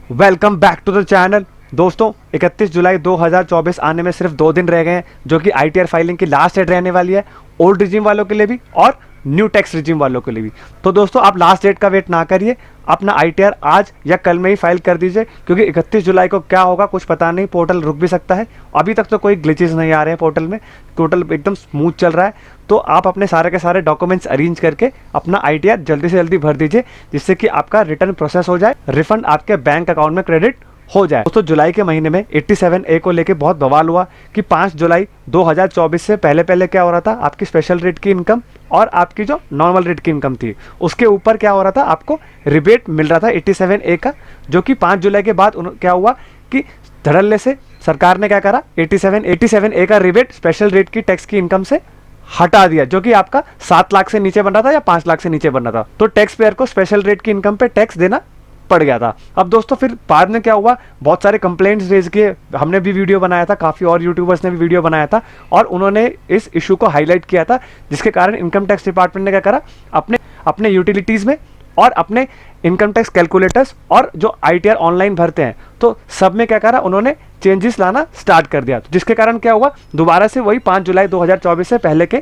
Welcome back to the channel. दोस्तों 31 जुलाई 2024 आने में सिर्फ 2 दिन रह गए हैं, जो कि ITR फाइलिंग की लास्ट डेट रहने वाली है, ओल्ड रिजीम वालों के लिए भी और न्यू टैक्स रिजीम वालों के लिए भी। तो दोस्तों आप लास्ट डेट का वेट ना करिए, अपना ITR आज या कल में ही फाइल कर दीजिए, क्योंकि 31 जुलाई को क्या होगा कुछ पता नहीं, पोर्टल रुक भी सकता है। अभी तक तो कोई ग्लिचेस नहीं आ रहे हैं पोर्टल में, पोर्टल एकदम स्मूथ चल रहा है। तो आप अपने सारे के सारे डॉक्यूमेंट्स अरेंज करके अपना ITR जल्दी से जल्दी भर दीजिए, जिससे कि आपका रिटर्न प्रोसेस हो जाए, रिफंड आपके बैंक अकाउंट में क्रेडिट हो जाए। दोस्तों जुलाई के महीने में 87A को लेके बहुत बवाल हुआ कि 5 जुलाई 2024 से पहले क्या हो रहा था, आपकी स्पेशल रेट की इनकम और आपकी जो नॉर्मल रेट की इनकम थी उसके ऊपर क्या हो रहा था, आपको रिबेट मिल रहा था 87A का, जो कि 5 जुलाई के बाद क्या हुआ कि धड़ल्ले से सरकार ने क्या करा, 87A का रिबेट स्पेशल रेट की टैक्स की इनकम से हटा दिया, जो कि आपका 7 लाख से नीचे बन रहा था या 5 लाख से नीचे बन रहा था। तो टैक्स पेयर को स्पेशल रेट की इनकम पे टैक्स देना पड़ गया था। अब दोस्तों फिर बाद में क्या हुआ, बहुत सारे कंप्लेंट्स रेज किए, हमने भी वीडियो बनाया था, काफ़ी और यूट्यूबर्स ने भी वीडियो बनाया था, और उन्होंने इस इशू को हाईलाइट किया था, जिसके कारण इनकम टैक्स डिपार्टमेंट ने क्या करा, अपने यूटिलिटीज़ में और अपने इनकम टैक्स कैलकुलेटर्स और जो ITR ऑनलाइन भरते हैं तो सब में क्या करा, उन्होंने चेंजेस लाना स्टार्ट कर दिया। तो जिसके कारण क्या हुआ, दोबारा से वही 5 जुलाई 2024 से पहले के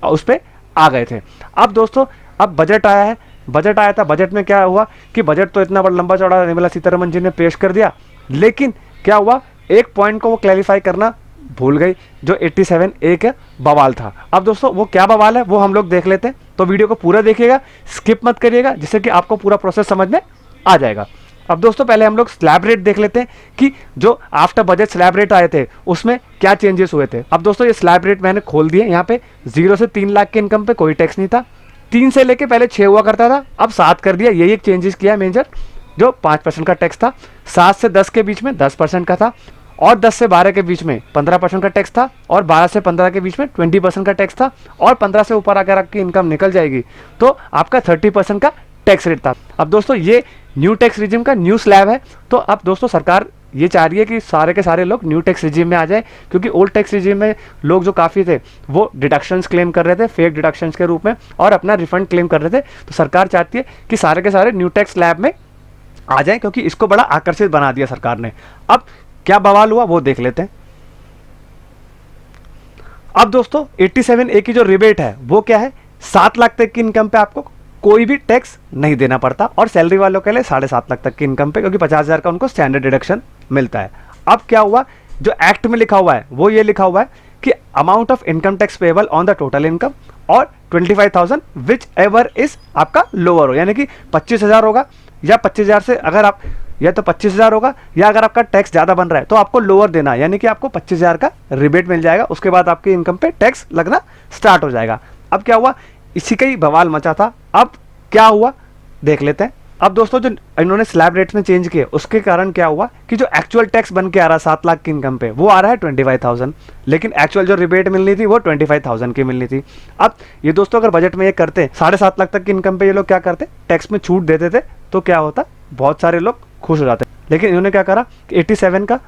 उस पर आ गए थे। अब दोस्तों अब बजट आया है, बजट आया था, बजट में क्या हुआ कि बजट तो इतना बड़ा लंबा चौड़ा निर्मला सीतारमण जी ने पेश कर दिया, लेकिन क्या हुआ, एक पॉइंट को वो क्लैरिफाई करना भूल गई, जो 87A का बवाल था। अब दोस्तों वो क्या बवाल है वो हम लोग देख लेते हैं, तो वीडियो को पूरा देखिएगा, स्किप मत करिएगा, जिससे कि आपको पूरा प्रोसेस समझ में आ जाएगा। अब दोस्तों पहले हम लोग स्लैब रेट देख लेते हैं कि जो आफ्टर बजट स्लैब रेट आए थे उसमें क्या चेंजेस हुए थे। अब दोस्तों ये स्लैब रेट मैंने खोल दिए, यहाँ पे 0 से 3 लाख के इनकम पे कोई टैक्स नहीं था, 3 से लेके पहले 6 हुआ करता था, अब 7 कर दिया, यही एक चेंजेस किया मेजर। जो 5% का टैक्स था, 7 से 10 के बीच में 10% का था, और 10 से 12 के बीच में 15% का टैक्स था, और 12 से 15 के बीच में 20% का टैक्स था, और 15 से ऊपर अगर आपकी इनकम निकल जाएगी तो आपका 30% का टैक्स रेट था। अब दोस्तों ये न्यू टैक्स रिजिम का न्यू स्लैब है, तो अब दोस्तों सरकार ये चाह रही है कि सारे के सारे लोग न्यू टैक्स रिजिम में आ जाए, क्योंकि ओल्ड टैक्स रिजिम में लोग जो काफ़ी थे वो डिडक्शंस क्लेम कर रहे थे फेक डिडक्शंस के रूप में, और अपना रिफंड क्लेम कर रहे थे। तो सरकार चाहती है कि सारे के सारे न्यू टैक्स स्लैब में आ जाए, क्योंकि इसको बड़ा आकर्षित बना दिया सरकार ने। अब क्या बवाल हुआ वो देख लेते हैं। अब दोस्तों 87A की जो रिबेट है वो क्या है, 7 लाख तक की इनकम पे आपको कोई भी टैक्स नहीं देना पड़ता, और सैलरी वालों के लिए 7.5 लाख तक की इनकम पे, क्योंकि 50,000 का उनको स्टैंडर्ड डिडक्शन मिलता है। अब क्या हुआ, जो एक्ट में लिखा हुआ है वो ये लिखा हुआ है कि amount of income tax payable on the total income और 25,000 विच एवर इज आपका लोअर हो, यानी कि 25,000 होगा या 25,000 से अगर आप, या तो 25,000 होगा, या अगर आपका टैक्स ज़्यादा बन रहा है तो आपको लोअर देना, यानी कि आपको 25,000 का रिबेट मिल जाएगा, उसके बाद आपकी इनकम पे टैक्स लगना स्टार्ट हो जाएगा। अब क्या हुआ, इसी का ही बवाल मचा था। अब क्या हुआ देख लेते हैं। अब दोस्तों जो इन्होंने स्लैब रेट्स में चेंज किए उसके कारण क्या हुआ कि जो एक्चुअल टैक्स बन के आ रहा है 7 लाख की इनकम पे वो आ रहा है 25,000, लेकिन एक्चुअल जो रिबेट मिलनी थी वो 25,000 की मिलनी थी। अब ये दोस्तों अगर बजट में ये करते 7.5 लाख तक की इनकम पे ये लोग क्या करते, टैक्स में छूट देते थे, तो क्या होता, बहुत सारे लोग खुश हो जाते। लेकिन इन्होंने क्या करा कि 87 का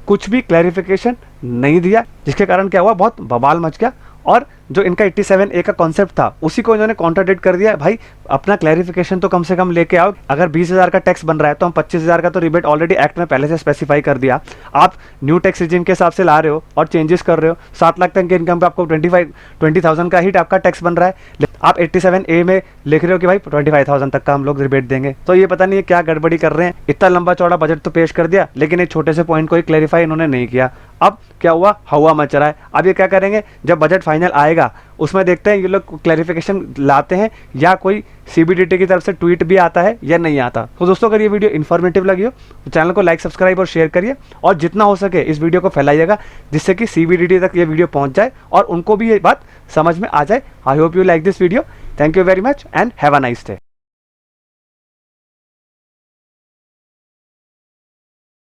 कुछ भी क्लैरिफिकेशन नहीं दिया, जिसके कारण क्या हुआ, बहुत बवाल मच गया, और जो इनका 87A का कॉन्सेप्ट था उसी को इन्होंने कॉन्ट्राडिक्ट कर दिया। भाई अपना क्लैरिफिकेशन तो कम से कम लेके आओ, अगर 20,000 का टैक्स बन रहा है तो हम 25,000 का तो रिबेट ऑलरेडी एक्ट में पहले से स्पेसिफाई कर दिया, आप न्यू टैक्स रिजिम के हिसाब से ला रहे हो और चेंजेस कर रहे हो, 7 लाख तक की इनकम पे आपको 20,000 का ही आपका टैक्स बन रहा है, आप 87A में लिख रहे हो कि भाई 25,000 तक का हम लोग रिबेट देंगे। तो ये पता नहीं है क्या गड़बड़ी कर रहे हैं, इतना लंबा चौड़ा बजट तो पेश कर दिया, लेकिन एक छोटे से पॉइंट को ही क्लैरिफाई इन्होंने नहीं किया। अब क्या हुआ, हवा मच रहा है। अब ये क्या करेंगे, जब बजट फाइनल आएगा उसमें देखते हैं ये लोग क्लैरिफिकेशन लाते हैं या कोई CBDT की तरफ से ट्वीट भी आता है या नहीं आता। तो दोस्तों अगर ये वीडियो इन्फॉर्मेटिव लगी हो तो चैनल को लाइक, सब्सक्राइब और शेयर करिए, और जितना हो सके इस वीडियो को फैलाइएगा, जिससे कि CBDT तक ये वीडियो पहुंच जाए और उनको भी ये बात समझ में आ जाए। I hope you like this video. Thank you very much and have a nice day.